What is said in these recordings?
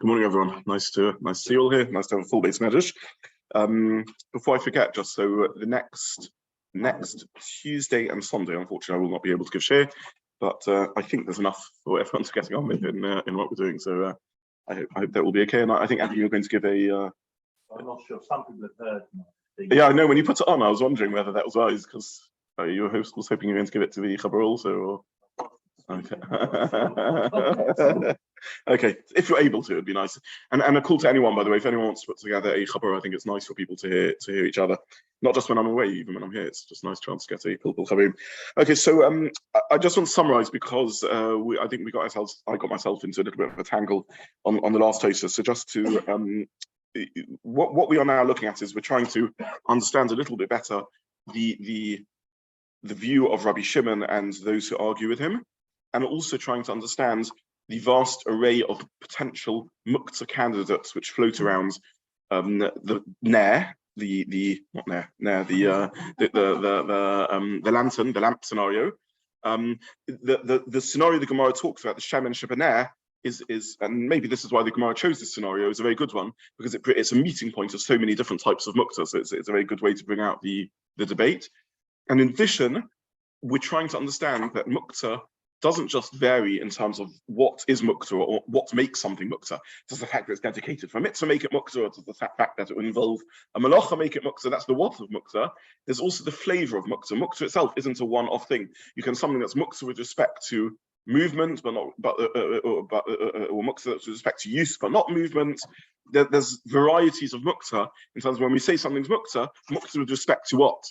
Good morning, everyone. Nice to see you all here. Nice to have a full base medrash. Before I forget, just so the next Tuesday and Sunday, unfortunately, I will not be able to give share, but I think there's enough for everyone to getting on with in what we're doing. So I hope that will be okay. And I think Andy, you're going to give a. I'm not sure. Some people have heard. Yeah, I know. When you put it on, I was wondering whether that was wise because you was hoping you were going to give it to the chaburah also. Or... Okay. Okay, if you're able to, it'd be nice. And a call to anyone, by the way, if anyone wants to put together a chaburah, I think it's nice for people to hear each other. Not just when I'm away, even when I'm here. It's just a nice chance to get a pilpul chaburah. Okay, so I just want to summarize because I think I got myself into a little bit of a tangle on the last toaster. So just to what we are now looking at is we're trying to understand a little bit better the view of Rabbi Shimon and those who argue with him, and also trying to understand the vast array of potential Muktza candidates which float around the Ner, the lantern, the lamp scenario. The scenario the Gemara talks about, the Shemen SheBaNer, is and maybe this is why the Gemara chose this scenario, is a very good one because it's a meeting point of so many different types of Muktza. So it's a very good way to bring out the debate. And in addition, we're trying to understand that Muktza doesn't just vary in terms of what is Muktza or what makes something Muktza. Does the fact that it's dedicated for mitzvah make it Muktza, or does the fact that it would involve a melachot make it Muktza? That's the what of Muktza. There's also the flavor of Muktza. Muktza itself isn't a one-off thing. You can have something that's Muktza with respect to movement, or Muktza that's with respect to use, but not movement. There's varieties of Muktza in terms of when we say something's Muktza with respect to what?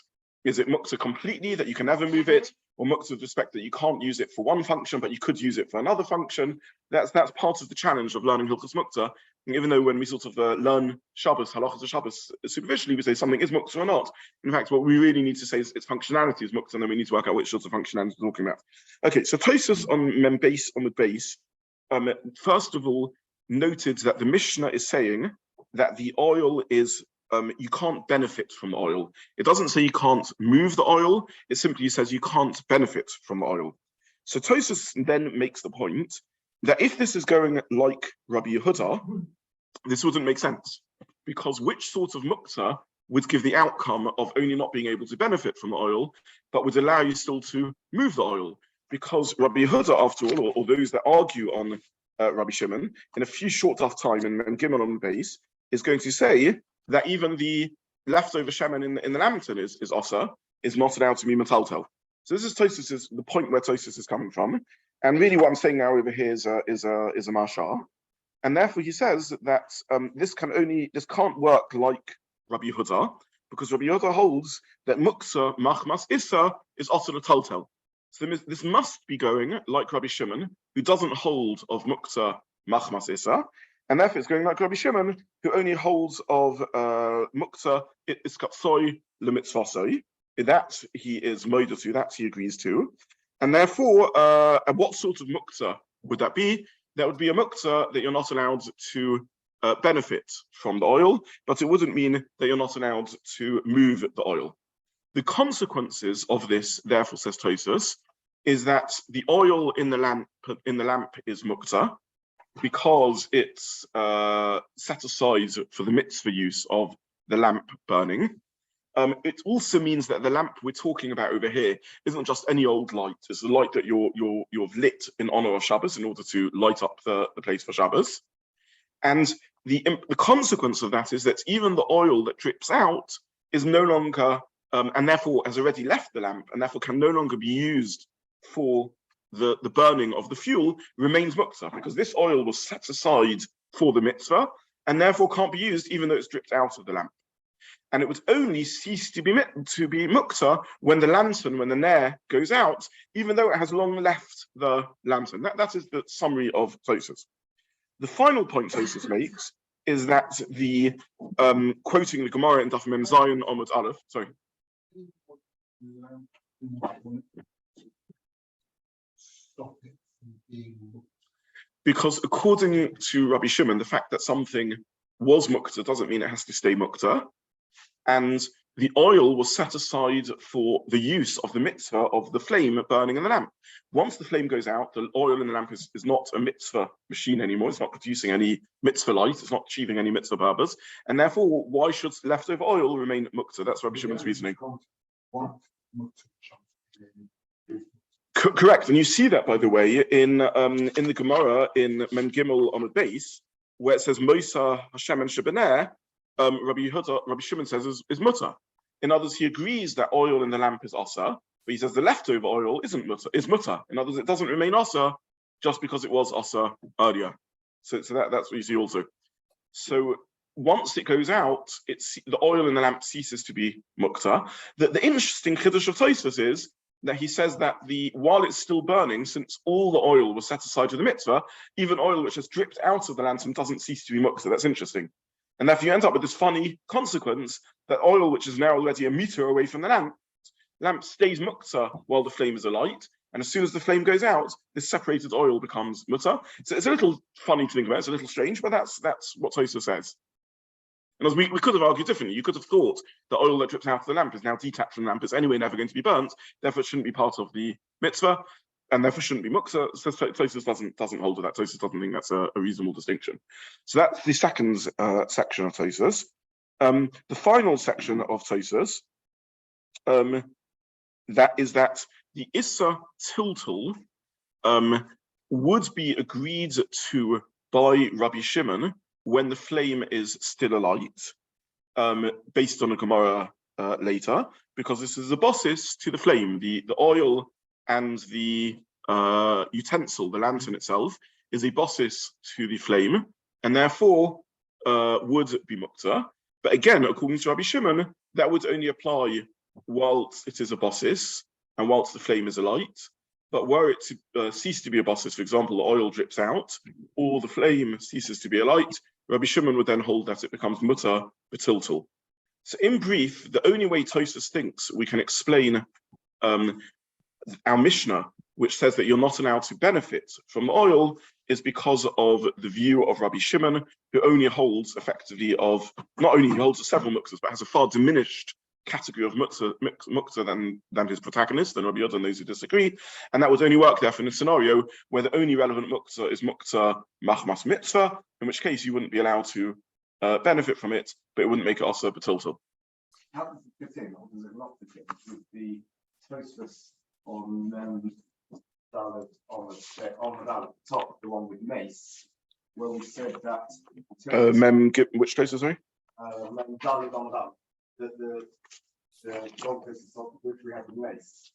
Is it Muktza completely that you can never move it, or Muktza with respect that you can't use it for one function, but you could use it for another function? That's part of the challenge of learning Hilchos Muktza. And even though when we sort of learn Shabbos, Halacha to Shabbos, superficially we say something is Muktza or not. In fact, what we really need to say is its functionality is Muktza, and then we need to work out which sorts of functionality we're talking about. Okay, so Tosfos on the base, first of all, noted that the Mishnah is saying that the oil is you can't benefit from the oil. It doesn't say you can't move the oil. It simply says you can't benefit from the oil. So Tosfos then makes the point that if this is going like Rabbi Yehuda, this wouldn't make sense, because which sort of Muktza would give the outcome of only not being able to benefit from the oil, but would allow you still to move the oil? Because Rabbi Yehuda, after all, or those that argue on Rabbi Shimon, in a few short time in Gimel on the base, is going to say that even the leftover shemen in the lantern is osa, is not allowed to be metaltel. So this is the point where Tosfos is coming from. And really what I'm saying now over here is a mashal. And therefore he says that this can't work like Rabbi Yehuda, because Rabbi Yehuda holds that Muktza machmas issa is osa metaltel. So this must be going like Rabbi Shimon, who doesn't hold of Muktza machmas issa, and therefore it's going like Rabbi Shimon, who only holds of Muktza iskatsoy lemitzvasoi. That he is moida to, that he agrees to. And therefore, what sort of Muktza would that be? That would be a Muktza that you're not allowed to benefit from the oil, but it wouldn't mean that you're not allowed to move the oil. The consequences of this, therefore, says Tosfos, is that the oil in the lamp is Muktza, because it's set aside for the mitzvah use of the lamp burning. It also means that the lamp we're talking about over here isn't just any old light. It's the light that you've lit in honor of Shabbos in order to light up the place for Shabbos. And the consequence of that is that even the oil that drips out is no longer, and therefore has already left the lamp, and therefore can no longer be used for the burning of the fuel, remains Muktza, because this oil was set aside for the mitzvah and therefore can't be used even though it's dripped out of the lamp. And it would only cease to be Muktza when the lantern, when the Ner goes out, even though it has long left the lantern. That is the summary of Tosfos. The final point Tosfos makes is that the quoting the Gemara in Daf Mem Zayin Amud Aleph, sorry. Because according to Rabbi Shimon, the fact that something was Muktza doesn't mean it has to stay Muktza. And the oil was set aside for the use of the mitzvah of the flame burning in the lamp. Once the flame goes out, the oil in the lamp is not a mitzvah machine anymore. It's not producing any mitzvah light. It's not achieving any mitzvah purpose. And therefore, why should leftover oil remain Muktza? That's Rabbi Shimon's reasoning. Correct. And you see that, by the way, in the Gemara in Mem Gimel on the base, where it says Mosar HaShemen SheBaNer, Rabbi Shimon says is mutter. In others, he agrees that oil in the lamp is asa, but he says the leftover oil is mutter. In others, it doesn't remain asa just because it was asa earlier. So that's what you see also. So once it goes out, the oil in the lamp ceases to be mukta. The interesting chiddush of Tosfos is that he says that while it's still burning, since all the oil was set aside to the mitzvah, even oil which has dripped out of the lantern doesn't cease to be mukta. That's interesting. And therefore you end up with this funny consequence that oil which is now already a meter away from the lamp stays mukta while the flame is alight. And as soon as the flame goes out, this separated oil becomes mutter. So it's a little funny to think about. It's a little strange, but that's what Tosfos says. And as we could have argued differently. You could have thought the oil that drips out of the lamp is now detached from the lamp. It's anyway never going to be burnt. Therefore, it shouldn't be part of the mitzvah, and therefore shouldn't be muktzah. So Tosfos doesn't hold to that. Tosfos doesn't think that's a reasonable distinction. So that's the second section of Tosfos. The final section of Tosfos, that is that the Issa Tiltul would be agreed to by Rabbi Shimon when the flame is still alight, based on a Gemara later, because this is a bossis to the flame. The oil and the utensil, the lantern itself, is a bossis to the flame, and therefore would be mukta. But again, according to Rabbi Shimon, that would only apply whilst it is a bossis and whilst the flame is alight. But were it to cease to be a bossis, for example, the oil drips out, or the flame ceases to be alight, Rabbi Shimon would then hold that it becomes mutter b'tiltul. So in brief, the only way Tosfos thinks we can explain our Mishnah, which says that you're not allowed to benefit from the oil, is because of the view of Rabbi Shimon, who only holds effectively not only he holds several muktzas, but has a far diminished category of muktzah than his protagonist, than Rabbi Yodah and those who disagree. And that would only work therefore in a scenario where the only relevant muktzah is muktzah machmas mitzvah, in which case you wouldn't be allowed to benefit from it, but it wouldn't make it also b'tiltul. How does it fit in, or does it not fit in with the Tosfos on the top, the one with mace, where we said that Which Tosfos, sorry? The dog Tosfos of which we have the mace.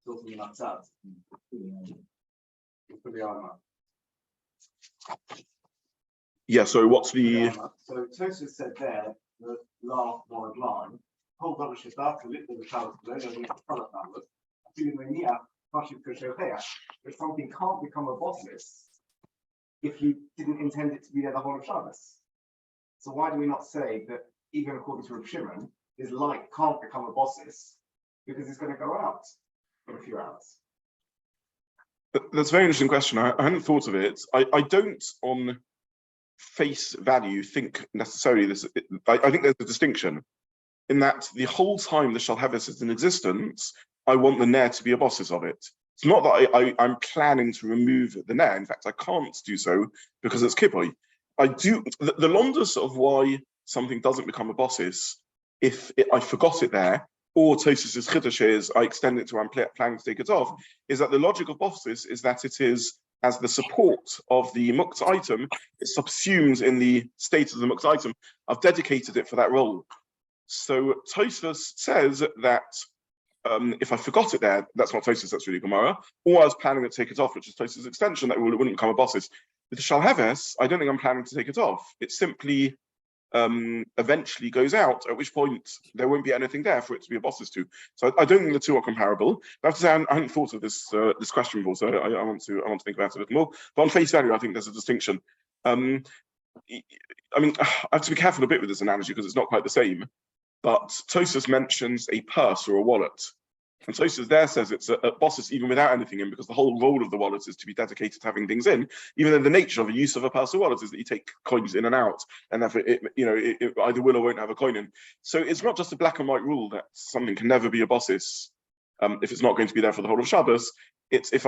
Talking about that. For the armor. Yeah, so what's the... So Tosfos said there, the last word line, hold on to Shabbat, a little bit of but something can't become a bossis if you didn't intend it to be there the whole of Shabbos. So why do we not say that even according to Rav Shimon, his light can't become a bossis because it's going to go out in a few hours? That's a very interesting question. I hadn't thought of it. I don't, on face value, think necessarily this. I think there's a distinction in that the whole time the Shalheves is in existence, I want the Ner to be a bossis of it. It's not that I'm planning to remove the Ner. In fact, I can't do so because it's kippoi. I do the londus of why something doesn't become a bossis if I forgot it there, or Tosfos' chiddush is I extend it to I'm planning to take it off, is that the logic of bossis is that it is as the support of the Muktza item, it subsumes in the state of the Muktza item. I've dedicated it for that role. So Tosfos says that if I forgot it there, that's not Tosfos, that's really Gemara, or I was planning to take it off, which is Tosfos' extension, that it wouldn't become a bossis. With the Shalheves, I don't think I'm planning to take it off. It simply eventually goes out, at which point there won't be anything there for it to be a bossis to. So I don't think the two are comparable. But I have to say, I hadn't thought of this question before, so I want to think about it a little more. But on face value, I think there's a distinction. I mean, I have to be careful a bit with this analogy because it's not quite the same. But Tosfos mentions a purse or a wallet. And Tosfos there says it's a bosses even without anything in, because the whole role of the wallet is to be dedicated to having things in, even though the nature of the use of a personal wallet is that you take coins in and out, and therefore it either will or won't have a coin in. So it's not just a black and white rule that something can never be a bosses if it's not going to be there for the whole of Shabbos. It's if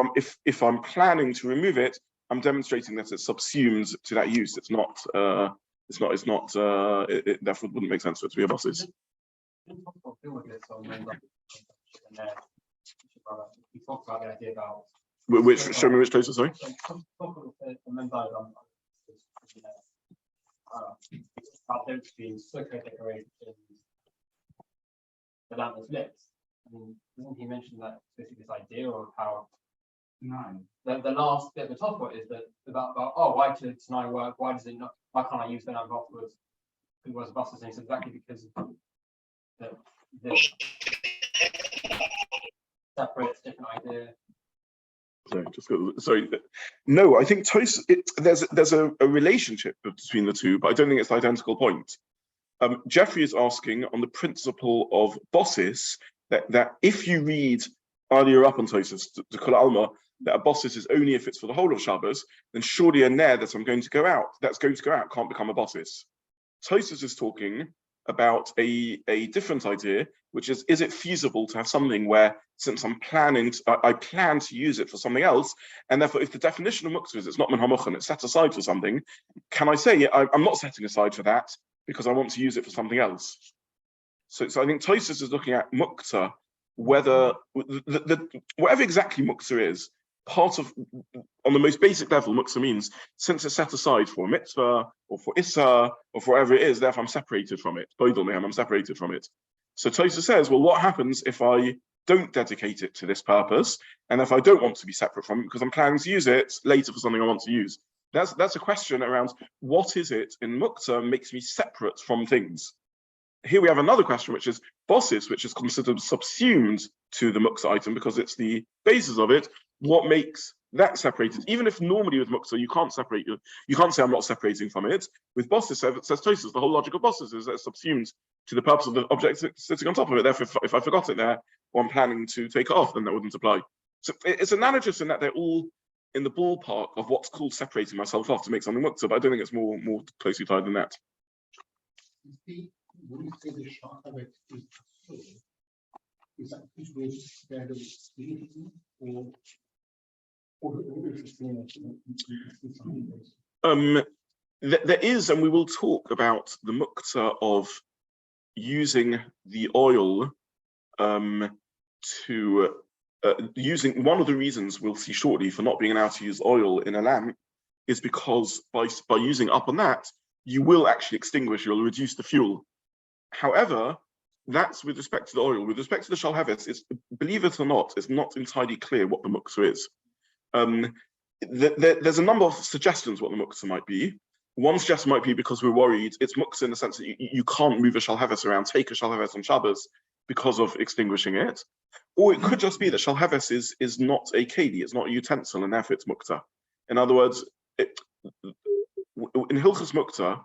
I'm planning to remove it, I'm demonstrating that it's subsumed to that use. It therefore wouldn't make sense for it to be a bosses. We talked about the idea about Show me which Tosfos, sorry. About there being sukkah decorations, the lamp was lit. Didn't he mention that basically this idea of how the last bit of the top part is that about why did tonight work? Why does it not? Why can't I use the lamp afterwards? It was buses, and it's exactly because of the separates different idea. Sorry. No, I think there's a relationship between the two, but I don't think it's the identical point. Jeffrey is asking on the principle of bosses that if you read earlier up on Tosfos to Kol Alma that a bosses is only if it's for the whole of Shabbos, then surely a ner that's going to go out can't become a bosses. Tosfos is talking about a different idea, which is it feasible to have something where, since I plan to use it for something else, and therefore if the definition of Muktza is it's not min hamuchen, it's set aside for something, can I say I'm not setting aside for that because I want to use it for something else? So I think Tosfos is looking at Muktza, whether whatever exactly Muktza is, part of, on the most basic level, Muktza means since it's set aside for a mitzvah or for Issa or for whatever it is, therefore I'm separated from it. I'm separated from it. So Tosfos says, well, what happens if I don't dedicate it to this purpose, and if I don't want to be separate from it because I'm planning to use it later for something I want to use? That's a question around what is it in Muktza makes me separate from things. Here we have another question, which is bosses, which is considered subsumed to the Muktza item because it's the basis of it. What makes that separated? Even if normally with Muktza you can't separate, you can't say I'm not separating from it. With bosses, says Tosfos, the whole logic of bosses is that it's subsumed to the purpose of the object sitting on top of it. Therefore, if I forgot it there or I'm planning to take it off, then that wouldn't apply. So it's analogous in that they're all in the ballpark of what's called separating myself off to make something Muktza, but I don't think it's more closely tied than that. When you say the Shabbat is that which way together there is, and we will talk about the Muktza of using the oil to using. One of the reasons we'll see shortly for not being allowed to use oil in a lamp is because by using up on that, you will actually extinguish, you'll reduce the fuel. However, that's with respect to the oil. With respect to the shalheves, it's, believe it or not, it's not entirely clear what the Muktza is. There's a number of suggestions what the Muktza might be. One suggestion might be because we're worried it's Muktza in the sense that you can't move a shalheves around, take a shalheves on Shabbos because of extinguishing it. Or it could just be that shalheves is not a keli, it's not a utensil, and therefore it's Muktza. In other words, in Hilchos Muktza,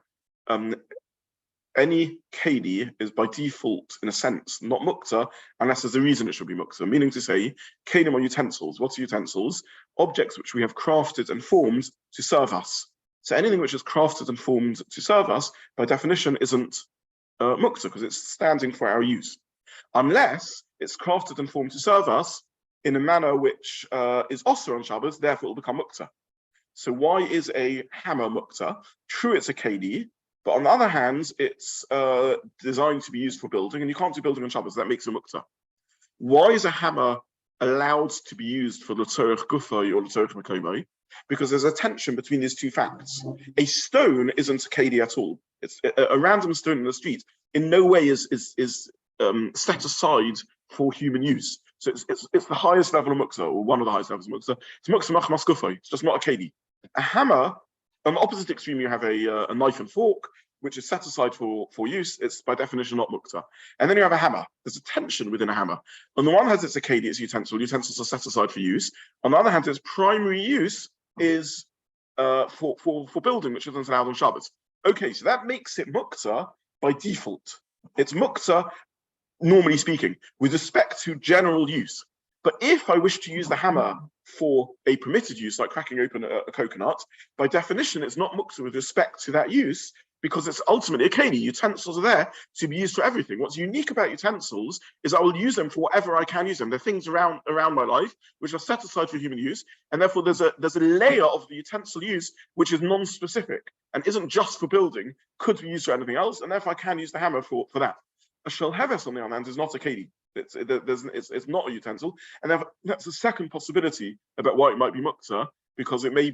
any keli is by default, in a sense, not Muktza, unless there's a reason it should be Muktza. Meaning to say, kelim are utensils. What's utensils? Objects which we have crafted and formed to serve us. So anything which is crafted and formed to serve us, by definition, isn't Muktza, because it's standing for our use. Unless it's crafted and formed to serve us in a manner which is osur on Shabbos, therefore it will become Muktza. So why is a hammer Muktza? True, it's a keli, but on the other hand, it's designed to be used for building, and you can't do building on Shabbos. That makes it Muktza. Why is a hammer allowed to be used for the tzorech gufay or the tzorech mekomai? Because there's a tension between these two facts. A stone isn't a keli at all. It's a random stone in the street. In no way is set aside for human use. So it's the highest level of Muktza, or one of the highest levels of Muktza. It's Muktza machmas gufay. It's just not a keli. A hammer, on the opposite extreme, you have a knife and fork, which is set aside for use. It's by definition not Muktza. And then you have a hammer. There's a tension within a hammer. On the one hand, it's a keli, it's a utensil. Utensils are set aside for use. On the other hand, its primary use is for building, which isn't allowed on Shabbos. Okay, so that makes it Muktza by default. It's Muktza normally speaking, with respect to general use. But if I wish to use the hammer for a permitted use, like cracking open a coconut, by definition, it's not muktza with respect to that use, because it's ultimately a keli. Utensils are there to be used for everything. What's unique about utensils is I will use them for whatever I can use them. They're things around my life which are set aside for human use, and therefore there's a layer of the utensil use which is non-specific and isn't just for building, could be used for anything else, and therefore I can use the hammer for that. A shalheves, on the other hand, is not a keli. It's not a utensil, and that's the second possibility about why it might be muktza, because it may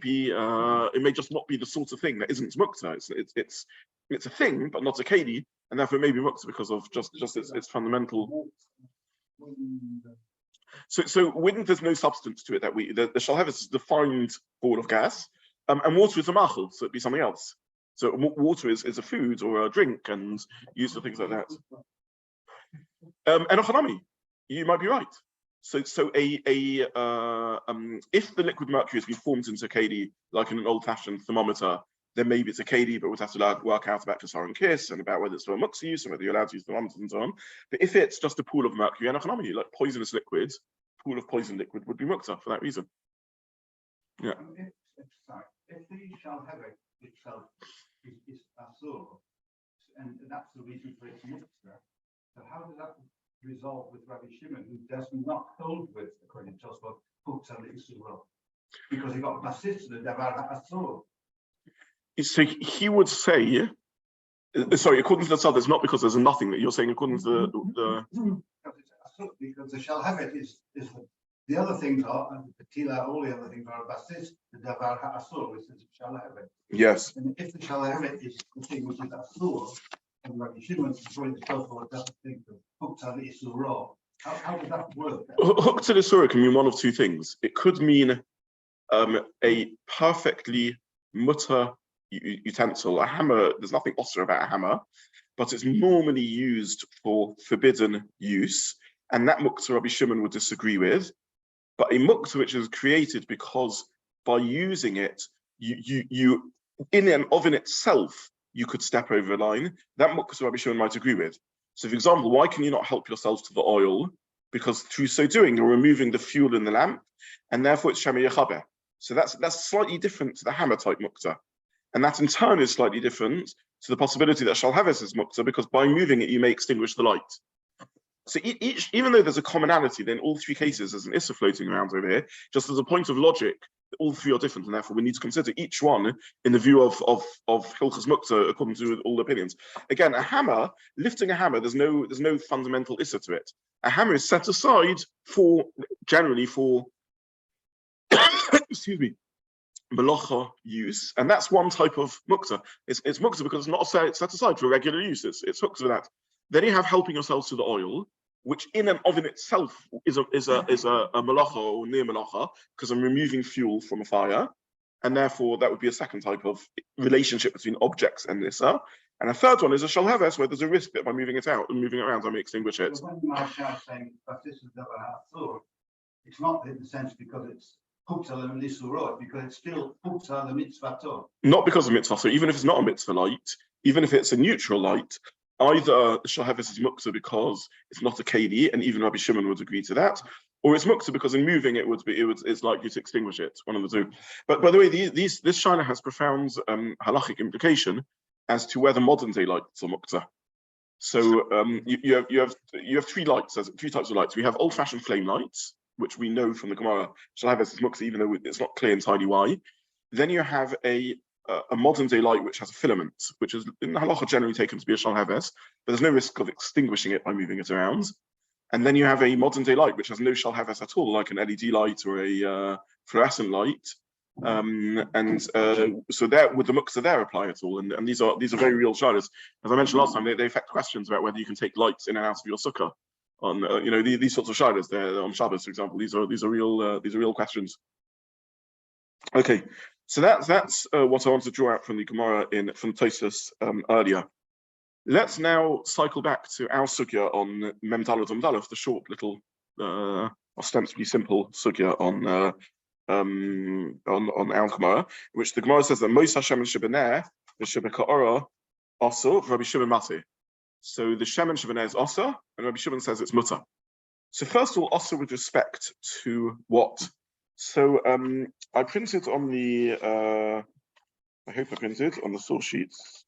just not be the sort of thing that isn't muktza. It's a thing, but not a keli, and therefore it may be muktza because of just its fundamental. So when there's no substance to it, that the shalheves is a defined ball of gas, and water is a machal, so it'd be something else. So water is a food or a drink and used for things like that. And Ochanami, you might be right. So if the liquid mercury has been formed into a keli, like in an old-fashioned thermometer, then maybe it's a keli, but we'd have to work out about Kasar and Kiss and about whether it's for a muktza use and whether you're allowed to use thermometers and so on. But if it's just a pool of mercury and Ochanami, like poisonous liquids, pool of poison liquid would be muktza for that reason. Yeah. If the shalhevet itself is asur, and that's the reason for its muktza, so how does that resolve with Rabbi Shimon, who does not hold with, according to Tosfot, Muktza l'Isuro, because he got basis to the davar ha'asur. So he would say, sorry, according to the Tzad, it's not because there's nothing that you're saying, according to the Because the shalhevet is the other things are, and the tila, all the other things are basis, the davar ha'asur, which is shalhevet. yes. And if the shalhevet is the thing which is asur, and Rabbi Shimon's going to talk about that thing of Muktza l'Isuro, how does that work? Muktza l'Isuro can mean one of two things. It could mean a perfectly mutter utensil, a hammer. There's nothing osir about a hammer, but it's normally used for forbidden use, and that muktza Rabbi Shimon would disagree with. But a muktza which is created because by using it, you in and of in itself, you could step over a line, that muktza Rabbi Shimon might agree with. So for example, why can you not help yourself to the oil? Because through so doing, you're removing the fuel in the lamp, and therefore it's shemei yachaber. So that's slightly different to the hammer type muktza. And that in turn is slightly different to the possibility that shalheves is muktza, because by moving it, you may extinguish the light. So even though there's a commonality, then all three cases there's an issa floating around over here, just as a point of logic, all three are different, and therefore we need to consider each one in the view of Hilchos Muktza according to all the opinions. Again, a hammer, lifting a hammer, there's no fundamental issa to it. A hammer is set aside generally for excuse me, melacha use, and that's one type of muktzah. It's muktzah because it's not set aside for regular use. It's hooked for that. Then you have helping yourselves to the oil, which in and of in itself is a melacha or near melacha, because I'm removing fuel from a fire, and therefore that would be a second type of relationship between objects and nissa. And a third one is a shalheves, where there's a risk that by moving it out and moving it around, I may extinguish it. When my child saying that this is davar ha'asur, it's not in the sense because it's Muktza l'Isuro, because it's still Muktza l'Mitzvato. Not because of mitzvah. So even if it's not a mitzvah light, even if it's a neutral light, either shalheves is muktzah because it's not a keli, and even Rabbi Shimon would agree to that, or it's muktzah because in moving it's likely to extinguish it. One of the two. But by the way, this shaila has profound halachic implication as to whether modern day lights are muktzah. So you have three types of lights. We have old-fashioned flame lights, which we know from the Gemara shalheves is muktzah, even though it's not clear entirely why. Then you have a modern day light which has a filament, which is in the halacha generally taken to be a shalheves, but there's no risk of extinguishing it by moving it around. And then you have a modern day light which has no shalheves at all, like an LED light or a fluorescent light. So there, would the muktzah there apply at all? And these are very real shalas. As I mentioned last time, they affect questions about whether you can take lights in and out of your sukkah. On these sorts of shalas, they're on Shabbos, for example. These are real questions. Okay. So that's what I want to draw out from the Gemara from Tosfos earlier. Let's now cycle back to our sugya on Mem Daled Daled, the short little, ostensibly simple sugya on our Gemara, in which the Gemara says that Mosar HaShemen SheBaNer, the Shebeka'ora, also Rabbi Shimon Masi. So the Shemen SheBaNer is Osa, and Rabbi Zobin says it's Mutter. So first of all, Osa with respect to what? So I printed on the, I hope I printed on the source sheets.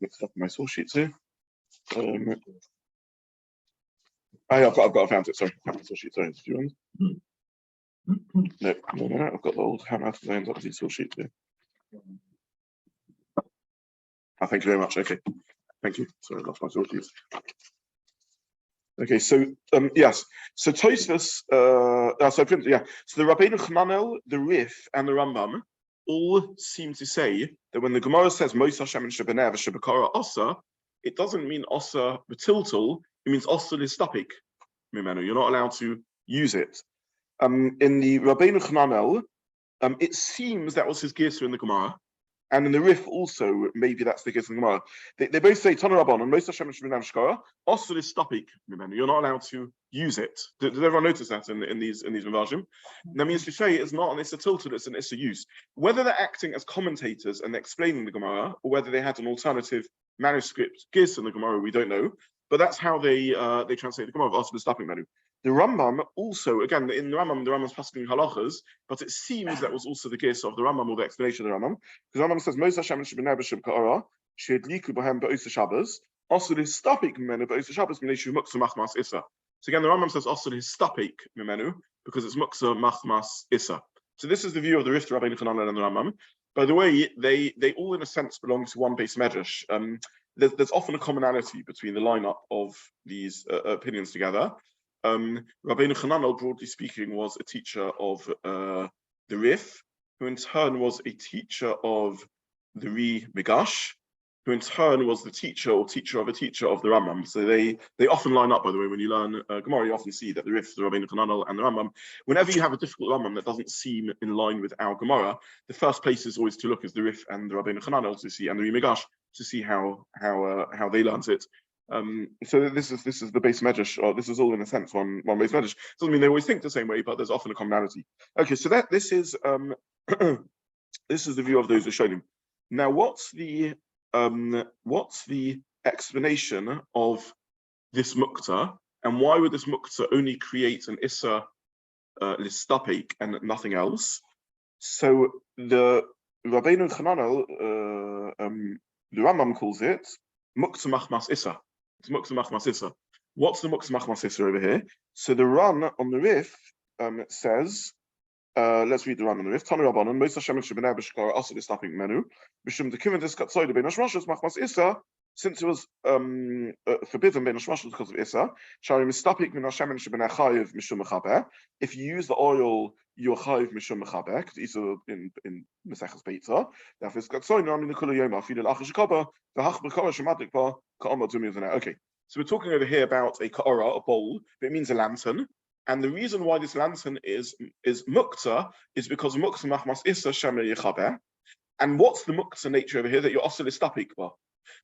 Mixed up my source sheets here. I've found it. Sorry, I found my source sheet. Sorry, it's a few ones. No, I've got the old hammer designs of these source sheets here. Oh, thank you very much. Okay, thank you. Sorry, I lost my source sheets. Okay, so yes, so Tosfos, so I printed, yeah. So the Rabbeinu Chananel, the Rif, and the Rambam all seem to say that when the Gemara says Mosar HaShemen SheBaNer v'shebakara Osa, it doesn't mean Osa b'tiltul, it means Osa listapik mimenu. You're not allowed to use it. In the Rabbeinu Chananel, it seems that was his girsa in the Gemara, and in the Rif also, maybe that's the girsa in the Gemara. They both say Tana Rabban and Mosar HaShemen SheBaNer v'shebakara Osa listapik mimenu. You're not allowed to use it. Did everyone notice that in these Mavashim? That means to say it's not an issa tilted, it's an issa use. Whether they're acting as commentators and explaining the Gemara, or whether they had an alternative manuscript gis in the Gemara, we don't know. But that's how they translate the Gemara of Osa listapik mimenu. The Rambam also, again, in the Rambam's passing halachas, but it seems that was also the gis of the Rambam or the explanation of the Rambam, because Rambam says Mosar HaShemen SheBaNer b'shebakara she'adliku b'hem b'osa Shabbos Osa listapik mimenu b'osa Shabbos m'neishu Muktza machmas issa. So again, the Rambam says Osa listapik mimenu because it's Muktza machmas issa. So this is the view of the Rif, Rabbeinu Chananel, and the Rambam. By the way, they all in a sense belong to one base medrash. There's often a commonality between the lineup of these opinions together. Rabbeinu Chananel, broadly speaking, was a teacher of the Rif, who in turn was a teacher of the Ri Migash, who in turn was the teacher or teacher of a teacher of the Rambam. So they often line up, by the way, when you learn Gemara, you often see that the Rif, the Rabbeinu Chananel, and the Rambam, whenever you have a difficult Rambam that doesn't seem in line with our Gemara, the first place is always to look as the Rif and the Rabbeinu Chananel to see, and the Ri Migash to see how they learned it. So this is the base medrash, or this is all in a sense one base medrash. Doesn't mean they always think the same way, but there's often a commonality. Okay, so this is this is the view of those Rishonim. Now, what's the explanation of this Muktza, and why would this Muktza only create an issa listapik and nothing else? So the Rabbeinu Chananel, the Rambam calls it Muktza machmas issa. It's Muktza machmas issa. What's the Muktza machmas issa over here? So the Ran on the Rif says, let's read the Ran on the Rif. Tana Rabbanon, Mosar HaShemen SheBaNer b'shebakara Osa listapik mimenu, b'shum dekiven diskatzoyde bein hashmashos machmas issa, since it was forbidden bein hashmashos because of issa, shari mistapik min HaShemen SheBaNer chayiv mishum mechaber. If you use the oil, you're chayiv mishum mechaber, because isa in Masechet Shabbat. Therefore, skatzoyde amin l'kula yoma afil l'achar shekaba v'hach b'kara shemadlik ba ka'amar dumiyah zaneh. Okay, so we're talking over here about a ka'ora, a bowl, but it means a lantern. And the reason why this lantern is Muktza is because Muktza machmas issa shemer yechaber. And what's the Muktza nature over here that you're also listapik ba?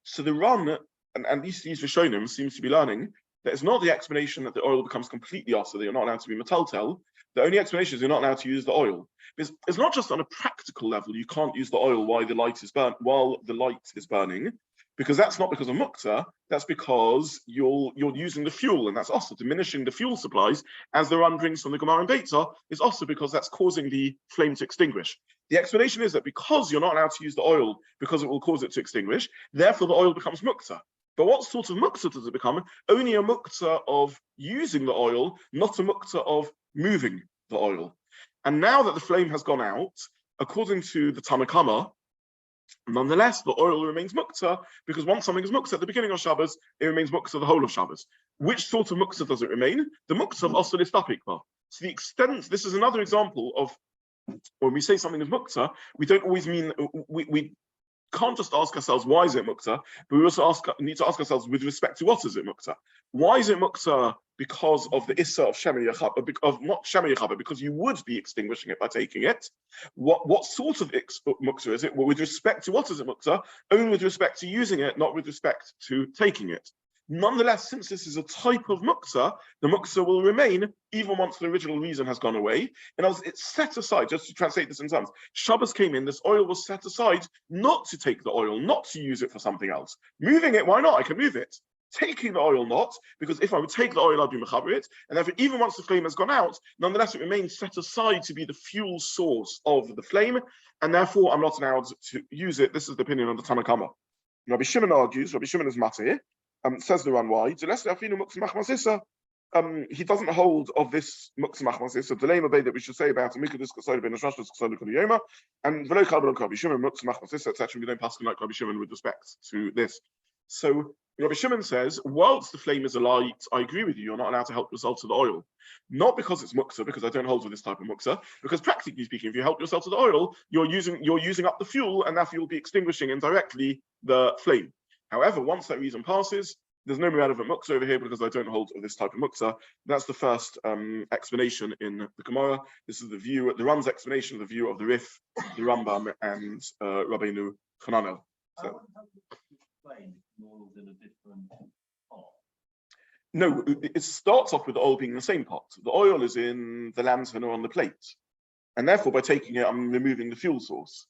So the Ran and these Rishonim seems to be learning that it's not the explanation that the oil becomes completely also, that you're not allowed to be metaltel. The only explanation is you're not allowed to use the oil. It's not just on a practical level, you can't use the oil while the light is burning, because that's not because of Muktza, that's because you're using the fuel, and that's also diminishing the fuel supplies, as the Ran brings from the Gemara and Beitzah, is also because that's causing the flame to extinguish. The explanation is that because you're not allowed to use the oil because it will cause it to extinguish, therefore the oil becomes Muktza. But what sort of Muktza does it become? Only a Muktza of using the oil, not a Muktza of moving the oil. And now that the flame has gone out, according to the Tanna Kama, nonetheless, the oil remains Muktza, because once something is Muktza at the beginning of Shabbos, it remains Muktza the whole of Shabbos. Which sort of Muktza does it remain? The Muktza of Osa listapik. To the extent, this is another example of when we say something is Muktza, we don't always mean, we can't just ask ourselves, why is it Muktza? But we also need to ask ourselves, with respect to what is it Muktza? Why is it Muktza? Because of the Issa of Shemer Yechaber, of not Shemer Yechaber, because you would be extinguishing it by taking it. What sort of Muktza is it? Well, with respect to what is it Muktza? Only with respect to using it, not with respect to taking it. Nonetheless, since this is a type of Muktza, the Muktza will remain even once the original reason has gone away. And as it's set aside, just to translate this in terms, Shabbos came in, this oil was set aside not to take the oil, not to use it for something else. Moving it, why not? I can move it. Taking the oil, not, because if I would take the oil, I'd be mechaber it. And therefore, even once the flame has gone out, nonetheless, it remains set aside to be the fuel source of the flame. And therefore, I'm not allowed to use it. This is the opinion of the Tanna Kamma. Rabbi Shimon argues, Rabbi Shimon is matir, says the run why. He doesn't hold of this Muktza machmasisa, the lame that we should say about Mikudis Kasod ben Ashrash Kasod Kodiyoma, and Velo Kabbalah Rabbi Shimon Muktza machmasisa, etc. We don't pass like Rabbi Shimon with respect to this. So Rabbi Shimon says, whilst the flame is alight, I agree with you, you're not allowed to help yourself to the oil. Not because it's Muktza, because I don't hold with this type of Muktza, because practically speaking, if you help yourself to the oil, you're using up the fuel, and therefore you'll be extinguishing indirectly the flame. However, once that reason passes, there's no relevant Muktza over here because I don't hold of this type of Muktza. That's the first explanation in the Gemara. This is the view, the Ram's explanation of the view of the Rif, the Rambam, and Rabbeinu Hananel. So, no, it starts off with the oil being in the same pot. The oil is in the lantern or on the plate. And therefore, by taking it, I'm removing the fuel source.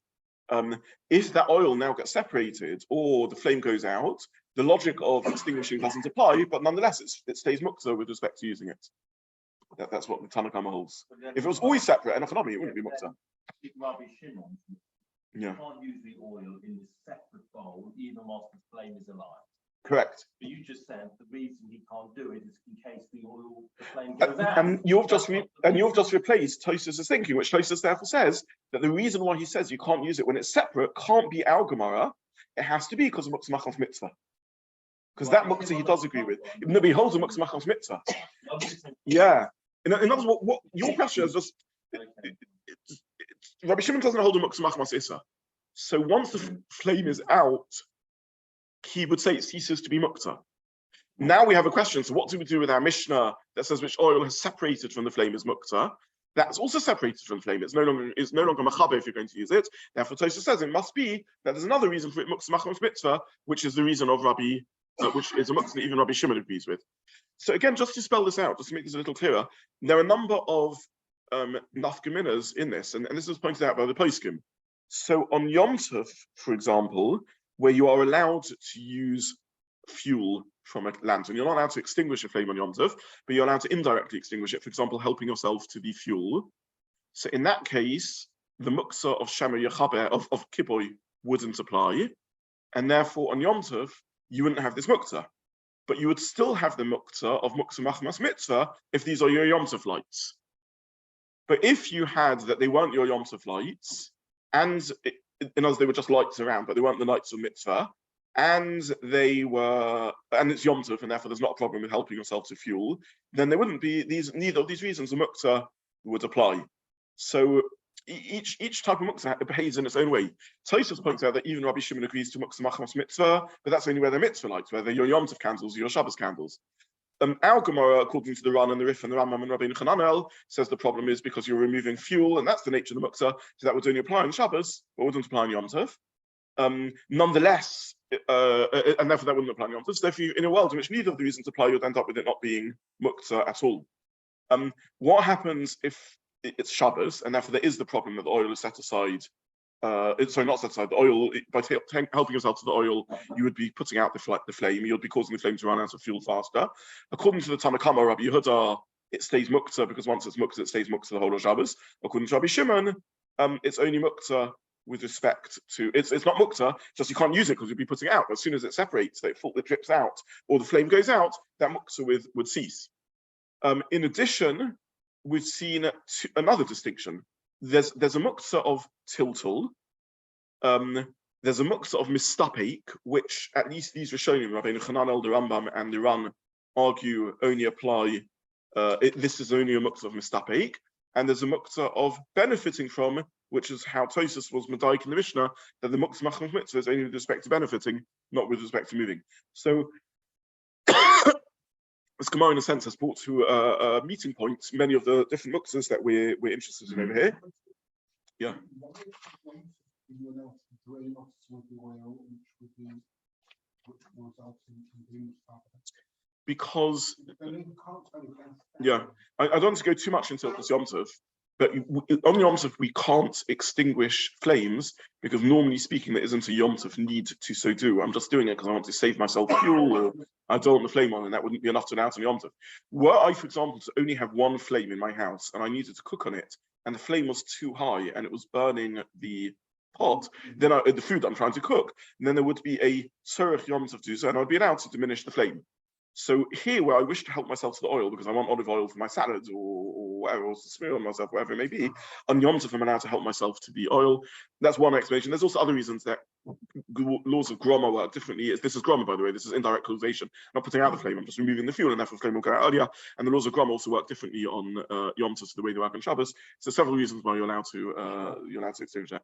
If that oil now gets separated or the flame goes out, the logic of extinguishing doesn't apply, but nonetheless, it stays Muktza with respect to using it. That's what the Tanna Kamma holds. If it was always separate and economy, it wouldn't be Muktza. You can't use the oil in the separate bowl, even whilst the flame is alive. Correct. But you just said the reason he can't do it is in case the flame goes out. And you've just replaced Tosfos' thinking, which Tosfos therefore says that the reason why he says you can't use it when it's separate can't be our Gemara. It has to be because of Muktza machmas mitzvah. Because that Muktza he does agree with. No, but he holds a Muktza machmas mitzvah. Yeah. In other words, what your question is just Rabbi Shimon doesn't hold a Muktza machmas issa. So once the flame is out, he would say it ceases to be Muktza. Now we have a question. So what do we do with our Mishnah that says which oil has separated from the flame is Muktza? That's also separated from the flame. It's no longer machaber if you're going to use it. Therefore, Tosfos says it must be that there's another reason for it, Muktza machmas mitzvah, which is the reason of Rabbi, which is a Muktza that even Rabbi Shimon agrees with. So again, just to spell this out, just to make this a little clearer, there are a number of nafkaminas in this, and this was pointed out by the poskim. So on Yom Tov, for example, where you are allowed to use fuel from a lantern, you're not allowed to extinguish a flame on Yom Tov, but you're allowed to indirectly extinguish it, for example, helping yourself to the fuel. So in that case, the Muktza of Shemer Yechaber, of Kiboy, wouldn't apply, and therefore on Yom Tov, you wouldn't have this Muktza. But you would still have the Muktza of Muktza machmas mitzvah if these are your Yom Tov lights. But if you had that they weren't your Yom Tov lights, and in others they were just lights around, but they weren't the lights of mitzvah, and it's Yom Tov, and therefore there's not a problem with helping yourself to fuel, then there wouldn't be neither of these reasons the Muktza would apply. So each type of Muktza behaves in its own way. Tosfos points out that even Rabbi Shimon agrees to Muktza machmas mitzvah, but that's only where they're mitzvah lights, where they're your Yom Tov candles or your Shabbos candles. Our Gemara, according to the Ran and the Rif and the Rambam and Rabbeinu Hananel, says the problem is because you're removing fuel, and that's the nature of the Muktza, so that would only apply on Shabbos, but wouldn't apply on Yom Tov. Nonetheless, and therefore that wouldn't apply on Yom Tov. So if you in a world in which neither of the reasons apply, you'd end up with it not being Muktza at all. What happens if it's Shabbos, and therefore there is the problem that the oil is set aside? Not set aside. The oil, by helping yourself to the oil, you would be putting out the flame. You'd be causing the flame to run out of fuel faster. According to the Tanna Kamma, Rabbi Yehuda, it stays Muktza because once it's Muktza, it stays Muktza the whole of Shabbos. According to Rabbi Shimon, it's only Muktza with respect to it's not Muktza, just you can't use it because you'd be putting it out. As soon as it separates, it drips out, or the flame goes out, that Muktza would cease. In addition, we've seen another distinction. There's a Muktza of tiltul. There's a Muktza of mistapek, which at least these Rishonim, Rabbeinu Hananel, the Rambam, and the Ran argue only apply. This is only a Muktza of mistapek, and there's a Muktza of benefiting from, which is how Tosfos was Medaik in the Mishnah, that the Muktza machmas mitzvah is only with respect to benefiting, not with respect to moving. So this Gemara, in a sense, has brought to a meeting point many of the different Muktzas that we're interested in over here. Yeah. results in being because Then you can't tell you that. yeah, I don't want to go too much into this Yom Tov, but on Yom Tov we can't extinguish flames because normally speaking there isn't a Yom Tov need to so do. I'm just doing it because I want to save myself fuel, or I don't want the flame on, and that wouldn't be enough to announce on Yom Tov. Were I, for example, to only have one flame in my house and I needed to cook on it, and the flame was too high and it was burning the pot, then the food I'm trying to cook, and then there would be a Tzorech Yom Tov to do so, and I'd be allowed to diminish the flame. So here, where I wish to help myself to the oil because I want olive oil for my salads or whatever, or to smear on myself, whatever it may be, on Yom Tov I'm allowed to help myself to the oil. That's one explanation. There's also other reasons that laws of groma work differently. This is groma, by the way. This is indirect causation. I'm not putting out the flame. I'm just removing the fuel, and therefore the flame will go out earlier. And the laws of groma also work differently on Yom Tov to the way they work on Shabbos. So several reasons why you're allowed to extinguish that.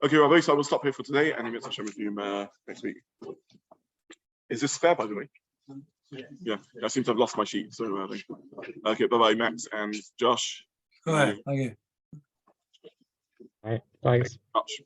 Okay, Rabbi, so I will stop here for today, and I'll Hashem with you next week. Is this fair, by the way? Yeah, I seem to have lost my sheet. So, okay, bye bye, Max and Josh. Go ahead. Thank you. All right, thanks. Much.